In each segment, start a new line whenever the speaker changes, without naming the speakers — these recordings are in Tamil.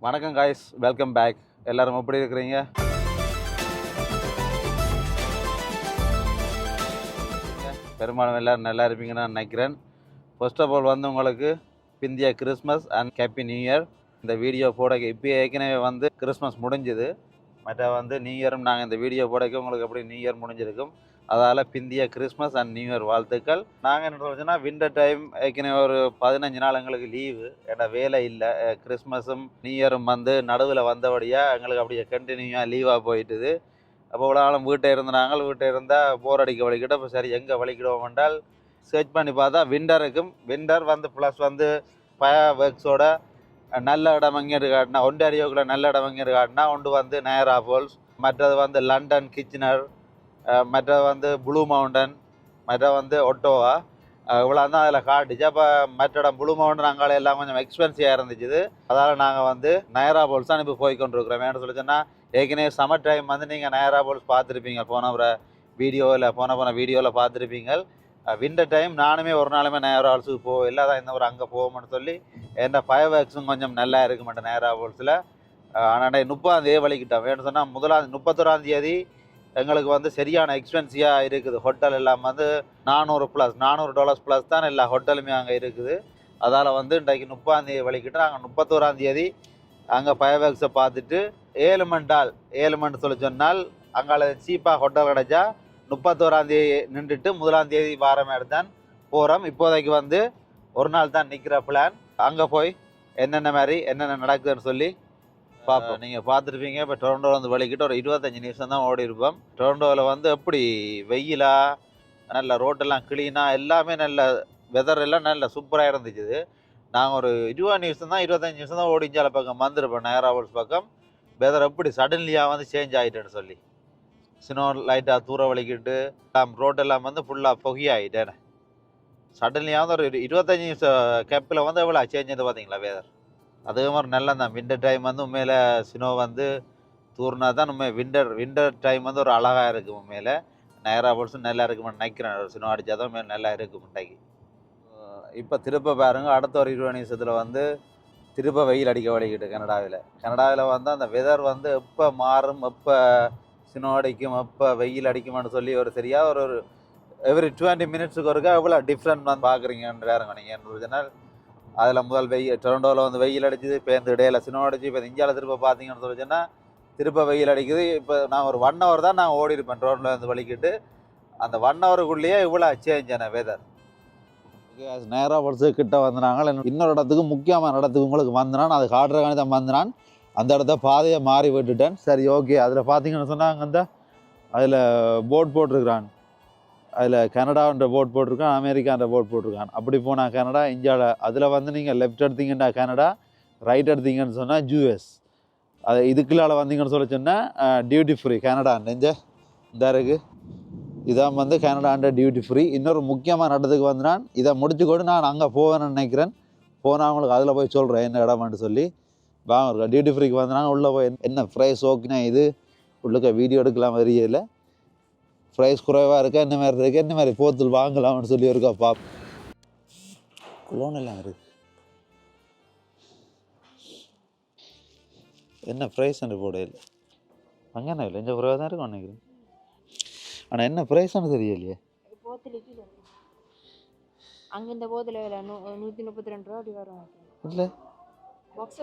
வணக்கம் காய்ஸ், வெல்கம் பேக். எல்லாரும் எப்படி இருக்கிறீங்க? பெரும்பாலும் எல்லோரும் நல்லா இருப்பீங்கன்னு நான் நினைக்கிறேன். ஃபர்ஸ்ட் ஆஃப் ஆல் உங்களுக்கு பிந்திய Christmas and happy new year. இந்த வீடியோ போட இப்போ ஏற்கனவே கிறிஸ்மஸ் முடிஞ்சுது. மற்ற நியூ இயரும் நாங்கள் இந்த வீடியோ போடக்கு உங்களுக்கு எப்படி நியூ இயர் முடிஞ்சிருக்கும். அதால் பிந்திய கிறிஸ்மஸ் அண்ட் நியூ இயர் வாழ்த்துக்கள். நாங்கள் என்ன சொல்லுச்சுன்னா விண்டர் டைம் ஏற்கனவே ஒரு 15 நாள் எங்களுக்கு லீவு. ஏன்னா வேலை இல்லை. கிறிஸ்மஸும் நியூ இயரும் நடுவில் வந்தபடியாக எங்களுக்கு அப்படியே கண்டினியூவாக லீவாக போயிட்டுது. அப்போ இவ்வளோ நாளும் வீட்டை வீட்டை இருந்தால் போர் அடிக்க வலிக்கிட்ட இப்போ சரி எங்கே வலிக்கிடுவோம் என்றால் சர்ச் பண்ணி பார்த்தா விண்டர் ப்ளஸ் ஃபயர் ஒர்க்ஸோட நல்ல இடம் எங்கே காட்டினா ஒன்டாரியோக்குள்ள நல்ல இடம் எங்கே காட்டினா ஒன்று நயரா ஃபால்ஸ், மற்றது லண்டன் கிச்சனர், மற்ற ப்ளூ மவுண்டன், மற்ற ஒட்டோவா. இவ்வளோ தான் அதில் காட்டுச்சு. அப்போ மற்ற இடம் ப்ளூ மவுண்டன் அங்கால எல்லாம் கொஞ்சம் எக்ஸ்பென்சிவாக இருந்துச்சு. அதால் நாங்கள் நயரா ஃபால்ஸ் தான் இப்போ போய் கொண்டிருக்கிறோம். வேணும் சொல்லிச்சுன்னா ஏற்கனவே சம்மர் டைம் நீங்கள் நயரா ஃபால்ஸ் பார்த்துருப்பீங்க. போன வீடியோவில் பார்த்துருப்பீங்க. விண்டர் டைம் நானுமே ஒரு நாளுமே நயரா ஃபால்ஸுக்கு போகல. தான் இந்த ஒரு அங்கே போவோம்னு சொல்லி என் ஃபயர் ஒர்க்ஸும் கொஞ்சம் நல்லா இருக்க மாட்டேன் நயரா ஃபால்ஸில். ஆனால் 30ஆம் தேதி வலிக்கிட்டோம். வேணும் சொன்னால் 31ஆம் தேதி எங்களுக்கு சரியான எக்ஸ்பென்சிவாக இருக்குது. ஹோட்டல் எல்லாம் $400 ப்ளஸ் தான் எல்லா ஹோட்டலுமே அங்கே இருக்குது. அதால் இன்றைக்கு 30ஆம் தேதி வலிக்கிட்டு நாங்கள் 31ஆம் தேதி அங்கே ஃபயர் ஒர்க்ஸை பார்த்துட்டு 7 மணி சொல்லி சொன்னால் அங்கே சீப்பாக ஹோட்டல் கிடச்சா 31ஆம் தேதி நின்றுட்டு 1ஆம் தேதி வாரம் தான் போகிறோம். இப்போதைக்கு ஒரு நாள் தான் நிற்கிற பிளான். அங்கே போய் என்னென்ன நடக்குதுன்னு சொல்லி பார்ப்போம். நீங்கள் பார்த்துருப்பீங்க. இப்போ டொரண்டோவில் வலிக்கிட்டு ஒரு 25 நிமிஷம் தான் ஓடி இருப்போம். டொரண்டோவில் எப்படி வெயிலா, நல்ல ரோட்டெல்லாம் க்ளீனாக, எல்லாமே நல்ல வெதர் எல்லாம் நல்ல சூப்பராக இருந்துச்சு. நாங்கள் ஒரு 25 நிமிஷம் தான் ஓடிஞ்சால பக்கம் வந்திருப்போம். நயரா ஃபால்ஸ் பக்கம் வெதர் எப்படி சடன்லியாக சேஞ்ச் ஆகிட்டேன்னு சொல்லி ஸ்னோ லைட்டாக தூர வலிக்கிட்டு ரோட்டெல்லாம் ஃபுல்லாக புகையாகிட்டேன். சடன்லியாக ஒரு 25 நிமிஷம் கேப்பில் எவ்வளோ சேஞ்ச் ஆகுது பார்த்தீங்களா வெதர். அதே மாதிரி நல்லா தான் விண்டர் டைம் உண்மையில் ஸ்னோ தூர்னா தான் விண்டர் டைம் ஒரு அழகாக இருக்கும். உண்மையில் நயரா ஃபால்ஸும் நல்லா இருக்குமென்னு நினைக்கிறேன். ஸ்னோ அடித்தா தான் உண்மையில் நல்லா இருக்கும் இன்றைக்கு. இப்போ திருப்ப பாருங்க, அடுத்த ஒரு 20 நிமிஷத்தில் திருப்ப வெயில் அடிக்க வலிக்கிட்டு கனடாவில் அந்த வெதர் எப்போ மாறும், எப்போ ஸ்னோ அடிக்கும், எப்போ வெயில் அடிக்கும்னு சொல்லி ஒரு சரியாக ஒரு எவ்ரி 20 மினிட்ஸுக்கு ஒருக்கா எவ்வளோ டிஃப்ரெண்ட் பார்க்குறீங்கன்றாருங்க நீங்கள். சொன்னால் அதில் முதல் டொரண்டோவில் வெயில் அடிச்சுது. இப்போ இந்த இடையில ஸ்னோ அடிச்சு இப்போ இந்தியாவில் திருப்ப பார்த்தீங்கன்னு சொல்லி சொன்னால் திருப்ப வெயில் அடிக்குது. இப்போ நான் ஒரு 1 ஹவர் தான் நான் ஓடி இருப்பேன் டொரண்டோவில் வலிக்கிட்டு. அந்த 1 ஹவருக்குள்ளேயே இவ்வளோ சேஞ்ச் ஆன வெதர். நேராக படுத்து கிட்ட வந்துனாங்க. இன்னொரு இடத்துக்கு முக்கியமான இடத்துக்கு உங்களுக்கு வந்தனான், அது காட்டுற கணிதம் வந்தனான். அந்த இடத்த பாதையை மாறி விட்டுட்டேன். சரி, ஓகே. அதில் பார்த்தீங்கன்னு சொன்னாங்க அதில் போட் போட்டிருக்கிறான். அதில் கனடான்ற போட் போட்டிருக்கான், அமெரிக்கான்ற போட் போட்டிருக்கான். அப்படி போனால் கனடா, இந்தியாவில் அதில் நீங்கள் லெஃப்ட் எடுத்தீங்கன்னா கனடா, ரைட் எடுத்தீங்கன்னு சொன்னால் யூஎஸ். அது இதுக்குள்ளால் வந்தீங்கன்னு சொல்லி சொன்னால் டியூட்டி ஃப்ரீ கனடான்ற இந்த இருக்குது. இதான் கனடான்ற டியூட்டி ஃப்ரீ. இன்னொரு முக்கியமான இடத்துக்கு நான் இதை முடிச்சுக்கொண்டு நான் அங்கே போவேன்னு நினைக்கிறேன். போனால் அவங்களுக்கு அதில் போய் சொல்கிறேன் என்ன இடமான்னு சொல்லி. வாங்க, டியூட்டி ஃப்ரீக்கு வந்தாங்க. உள்ளே போய் என்ன ப்ரைஸ் ஓகேனா இது உள்ளுக்க வீடியோ எடுக்கலாம் வரையில. ப்ரைஸ் குறைவாக இருக்கா, என்ன மாதிரி இருக்குது, என்ன மாதிரி போத்தல் வாங்கலாம்னு சொல்லி இருக்கா பார்ப்போம். குலோன் எல்லாம் இருக்குது. என்ன ப்ரைஸ்ன்னு போடையில் அங்கே என்ன இல்லை, இந்த குறைவாக தான் இருக்கும் நினைக்கிறேன். ஆனால் என்ன ப்ரைஸ்ன்னு தெரியலையே.
அங்கே இந்த போதில் 132 ரூபா அப்படி வரும்.
இல்லை
பாக்ஸ்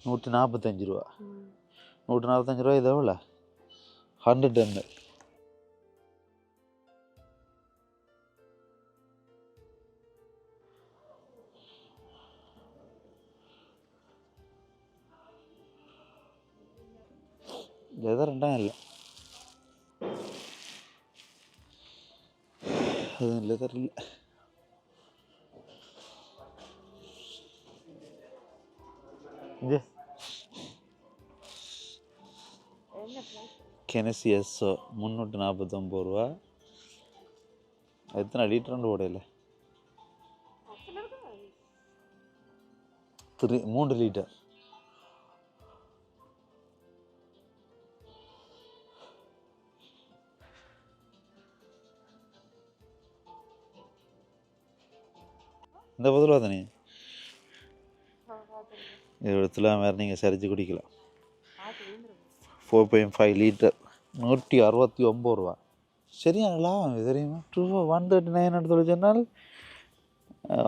145 ரூபா. 145 ரூபா. இது எவ்வளோ? 110. லெதர் ரெண்டாம் இல்லை, அது லெதர் இல்லை. கெனசி எஸ்ஸோ 349 ரூபா. எத்தனை லிட்டர்னு போடையில்? 3 லிட்டர். இந்த பதில் தானே இது எடுத்துலாம் வேறு நீங்கள் சரிச்சு குடிக்கலாம். 4.5 லிட்டர் 169 ரூபா. சரியா லாபம் இது தெரியுமா? 139 எடுத்து சொன்னால்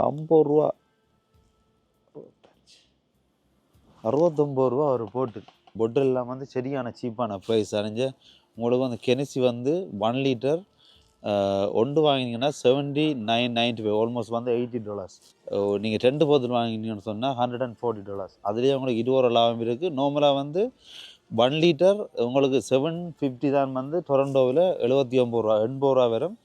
50 ரூபா 69 ரூபா ஒரு பொட்டில் எல்லாம் வந்து சரியான சீப்பான ப்ரைஸ் அணிஞ்ச. உங்களுக்கு வந்து கெனிசி வந்து 1 லிட்டர் ஒன்று வாங்கினீங்கன்னா $79.95, ஆல்மோஸ்ட் வந்து $80. நீங்கள் 2 போத்தல் வாங்கினீங்கன்னு சொன்னால் $140. அதுலேயே உங்களுக்கு 20 ரூபா லாபம் இருக்குது. நார்மலாக வந்து 1 லிட்டர் உங்களுக்கு 750 தான் வந்து டொரண்டோவில் 79 ரூபா 80 ரூபா வரும்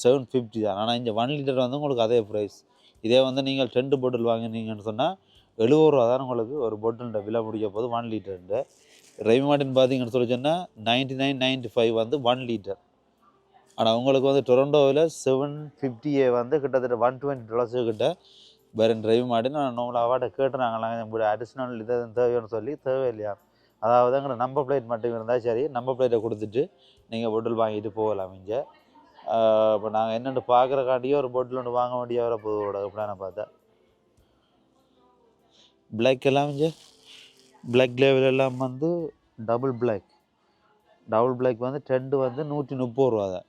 750 தான். ஆனால் இங்கே 1 லிட்டர் வந்து உங்களுக்கு அதே ப்ரைஸ். இதே வந்து நீங்கள் 2 பாட்டில் வாங்கினீங்கன்னு சொன்னால் 70 ரூபா தான் உங்களுக்கு ஒரு பாட்டில்ன்ற விலை முடிய போது 1 லிட்டர்ன்ற. ரவி மார்டின் பார்த்தீங்கன்னு சொல்லி சொன்னால் 99.95 வந்து 1 லிட்டர். ஆனால் உங்களுக்கு வந்து டொரண்டோவில் 750 வந்து கிட்டத்தட்ட $120 கிட்ட வேறு ரவி மார்டின். நான் நம்மளை அவாட்ட கேட்டுறாங்களாம் நம்மளுடைய அடிஷ்னல் இதை தேவைன்னு சொல்லி தேவையில்லையா. அதாவது எங்களை நம்பர் பிளேட் மட்டும் இருந்தால் சரி, நம்பர் பிளேட்டை கொடுத்துட்டு நீங்கள் பாட்டில் வாங்கிட்டு போகலாம். இங்கே இப்போ நாங்கள் என்னென்னு பார்க்குறக்காண்டியே ஒரு பாட்டில் ஒன்று வாங்க வேண்டிய வர போதோட அப்படின்னா பார்த்தா பிளாக் எல்லாம் இங்கே பிளாக் லேவல் எல்லாம் வந்து டபுள் பிளாக் வந்து 2 வந்து 130 ரூபா தான்,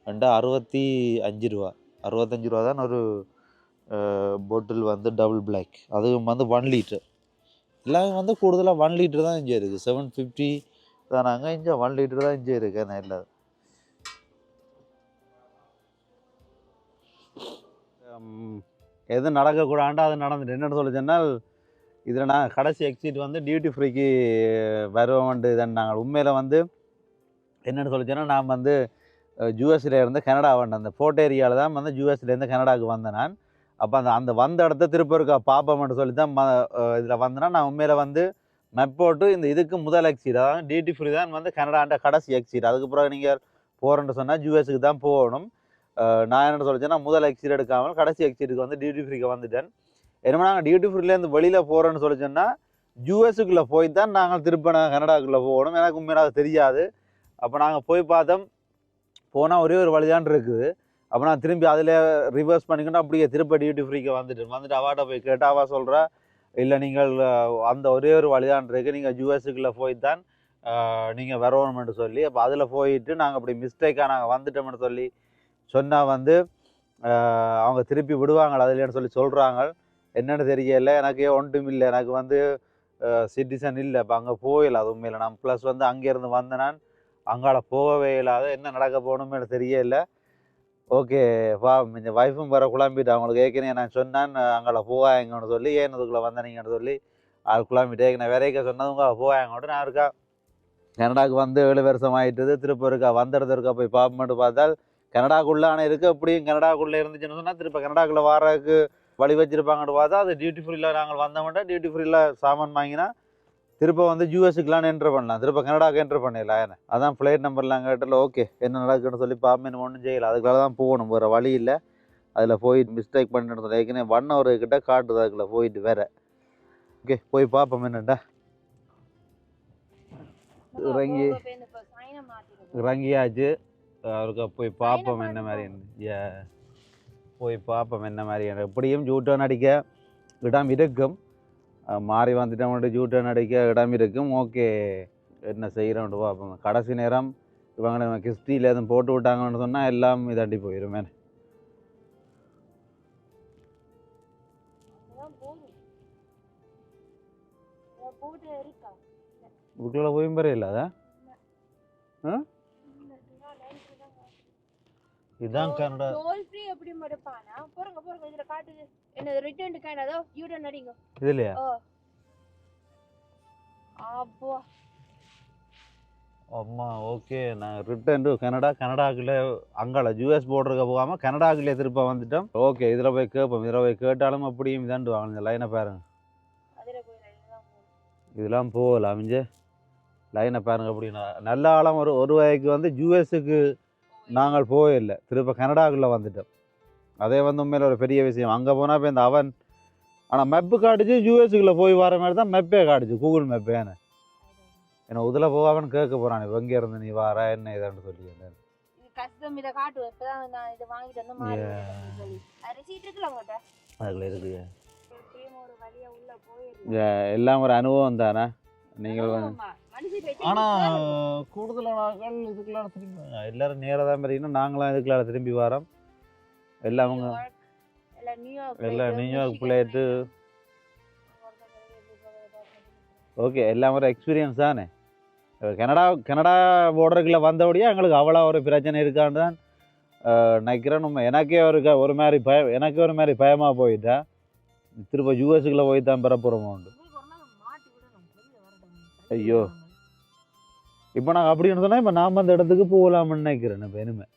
2 65 ரூபா 65 ரூபா தான் ஒரு பாட்டில் வந்து டபுள் பிளாக். அதுவும் வந்து 1 லிட்டர். எல்லாமே வந்து கூடுதலாக 1 லிட்டர் தான் இங்கே இருக்குது. 750 தானாங்க, இங்கே 1 லிட்டர் தான் இங்கே இருக்கு. நல்லது. எது நடக்கக்கூடாண்டா அது நடந்துட்டு என்னென்னு சொல்லி சொன்னால், இதில் நான் கடைசி எக்ஸிட் வந்து டியூட்டி ஃப்ரீக்கு வருவோம்ட்டு தான். நாங்கள் உண்மையில் வந்து என்னென்னு சொல்லி சொன்னால், நான் வந்து யூஎஸ்ல இருந்து கனடா வந்தேன். அந்த ஃபோர்ட் ஏரியாவில் தான் வந்து யூஎஸ்லேருந்து கனடாவுக்கு வந்தேன் நான். அப்போ அந்த வந்த இடத்த திருப்ப இருக்கா பார்ப்போம்னு சொல்லி தான் இதில் வந்தேன்னா. நான் உண்மையில் வந்து மெப் போட்டு இந்த இதுக்கு முதல் எக்ஸிட், அதாவது டியூட்டி ஃப்ரீ தான் வந்து கனடாண்ட கடைசி எக்ஸிட். அதுக்கு பிறகு நீங்கள் போகிறேன்னு சொன்னால் யூஎஸ்க்கு தான் போகணும். நான் என்ன சொல்லிச்சேன்னா முதல் எக்ஸிட் எடுக்காமல் கடைசி எக்ஸிட்டுக்கு வந்து டியூட்டி ஃப்ரீக்கு வந்துட்டேன். என்னமோ நாங்கள் டியூட்டி ஃப்ரீலேருந்து வெளியில் போகிறோன்னு சொல்லி சொன்னால் யூஎஸ்க்குள்ளே போய் தான் நாங்கள் திருப்ப கனடாக்குள்ளே போகணும். எனக்கு உண்மையாக தெரியாது. அப்போ நாங்கள் போய் பார்த்தோம், போனால் ஒரே ஒரு வழிதான் இருக்குது. அப்போ நான் திரும்பி அதில் ரிவர்ஸ் பண்ணிக்கிட்டு அப்படியே திருப்ப டியூட்டி ஃப்ரீக்கு வந்துட்டு அவாட்ட போய் கேட்டால் அவா சொல்கிறா, இல்லை நீங்கள் அந்த ஒரே ஒரு வழிதான் இருக்குது, நீங்கள் யூஎஸ்க்குள்ளே போய் தான் நீங்கள் வரணும்னு சொல்லி. அப்போ அதில் போயிட்டு நாங்கள் அப்படி மிஸ்டேக்காக நாங்கள் வந்துட்டோம்னு சொல்லி சொன்னால் வந்து அவங்க திருப்பி விடுவாங்க அதுலேன்னு சொல்லி சொல்கிறாங்க. என்னென்னு தெரியல, எனக்கு ஒன்றும் இல்லை, எனக்கு வந்து சிட்டிசன் இல்லை. இப்போ அங்கே போயிடல. அது உண்மையில் நான் ப்ளஸ் வந்து அங்கேருந்து வந்தேன். நான் அங்கால போகவே இல்லாத என்ன நடக்க போகணும்னு எனக்கு தெரியல. ஓகே இந்த வைஃபும் வர குழம்பிட்டு அவங்களுக்கு ஏற்கனவே நான் சொன்னேன் அங்கே போவாங்கன்னு சொல்லி, ஏன் இதுக்குள்ளே வந்தனீங்கன்னு சொல்லி அது குழம்பிட்டு ஏற்கனவே வேறைக்க சொன்னது உங்களை போவாங்கன்னு. நான் இருக்கா கனடாவுக்கு வந்து 7 வருஷம் ஆகிட்டுது. திருப்ப இருக்கா வந்துடுறது இருக்கா போய் பார்ப்போம்னு பார்த்தால் கனடாக்குள்ளே ஆனால் இருக்குது. அப்படியும் கனடாக்குள்ளே இருந்துச்சுன்னு சொன்னால் திருப்ப கனடாக்குள்ளே வாரதுக்கு வழி வச்சுருப்பாங்கன்னு பார்த்தா அது டியூட்டி ஃப்ரீயில் நாங்கள் வந்தோம்னா டியூட்டி ஃப்ரீயில் சாமான் வாங்கினா திருப்ப வந்து யூஎஸ்க்குலாம் என்ட்ரு பண்ணலாம், திருப்ப கனடாவுக்கு என்ட்ரு பண்ணிடலாம். ஏன்னா அதான் ஃப்ளைட் நம்பர்லாம் கேட்டால் ஓகே என்ன நடக்குன்னு சொல்லி பார்ப்பேன். ஒன்றும் செய்யலை, அதுக்காக தான் போகணும், வேறு வழி இல்லை. அதில் போயிட்டு மிஸ்டேக் பண்ணிட்டு சொல்லி ஏற்கனவே 1 hour கிட்ட காட்டுது அதுக்குள்ளே போயிட்டு வேறு. ஓகே போய் பார்ப்போம் என்னண்டா. இறங்கியாச்சு, அவருக்கு போய் பார்ப்போம் என்ன மாதிரி. போய் பார்ப்போம் என்ன மாதிரி. எப்படியும் ஜூட்டர்ன் அடிக்க இடம் இருக்கும், மாறி வந்துட்டோம்ட்டு ஜூட்டர்ன் அடிக்க இடம் இருக்கும். ஓகே என்ன செய்கிறோம்ட்டு பார்ப்போம். கடைசி நேரம் இவங்க கிஸ்டியில் எதுவும் போட்டு விட்டாங்கன்னு சொன்னால் எல்லாம் இதாண்டி போயிடுமே. இதுக்குள்ள போயும் பெரிய இல்லை அதான். இதான் கனடா டோல் ஃப்ரீ அப்படி மடப்பானா போறங்க போறங்க இதுல காட்டுது என்ன ரிட்டர்ன் கனடா யூடன் அடிங்க இதுலயா. அப்போ அம்மா ஓகே நான் ரிட்டர்ன் டு கனடா. கனடாக்குள்ளே அங்கால யூஎஸ் போர்டருக்கு போகாமல் கனடாக்குள்ளே திருப்ப வந்துட்டோம். ஓகே இதில் போய் கேட்போம். இதில் போய் கேட்டாலும் அப்படியும் இதாண்டு வாங்க. இந்த லைனை பாருங்க, இதெல்லாம் போகலாம். இங்கே லைனை பாருங்க. அப்படின்னா நல்ல ஆழம் ஒரு வகைக்கு வந்து யூஎஸ்க்கு நாங்கள் போயில்லை, திருப்ப கனடாக்குள்ளே வந்துட்டோம். அதே வந்து உண்மையில் ஒரு பெரிய விஷயம். அங்கே போனால் இப்போ இந்த அவன் ஆனால் மெப்பு காட்டுச்சு, யூஎஸ்க்குள்ளே போய் வர மாதிரி தான் மெப்பே காட்டுச்சு, கூகுள் மெப்பே. ஏன்னா இதில் போவாங்கன்னு கேட்க போகிறான், இப்போ எங்கே இருந்து நீ வர என்ன இதான்னு சொல்லி.
கஷ்டம் இதை காட்டுவேன். இப்போ தான் நான் இதை வாங்கிட்டு வந்து
அதில் இருக்குது
எப்படியும் ஒரு வழியா உள்ள போயிரு.
எல்லாம் ஒரு அனுபவம் தானே நீங்கள் வந்து
ஆமா, மனுஷி பேச்சு
ஆனால் கூடுதலான ஆட்கள் இதுக்கெல்லாம் திரும்பி எல்லோரும் நேராக தான் பார்த்தீங்கன்னா நாங்களாம் இதுக்கெல்லாம் திரும்பி வரோம் எல்லாம் அவங்க
எல்லாம் நியூயார்க்
எல்லாம் நியூயார்க் பிள்ளைட்டு
போயிட்டு
ஓகே எல்லாம் ஒரு எக்ஸ்பீரியன்ஸ் தானே கனடா பார்டருக்குள்ள வந்தபடியே எங்களுக்கு அவ்வளோ ஒரு பிரச்சனை இருக்கான்னு தான் நினைக்கிறேன். நம்ம எனக்கே ஒரு மாதிரி எனக்கே ஒரு மாதிரி பயமாக போயிட்டேன். திரும்ப யூஎஸ்க்குள்ளே போய் தான் பெற போகிறோமோண்டு. ஐயோ இப்போ நாங்கள் அப்படின்னு சொன்னால் இப்போ நாம் அந்த இடத்துக்கு போகலாம்னு நினைக்கிறேன் இப்போ இனிமேல்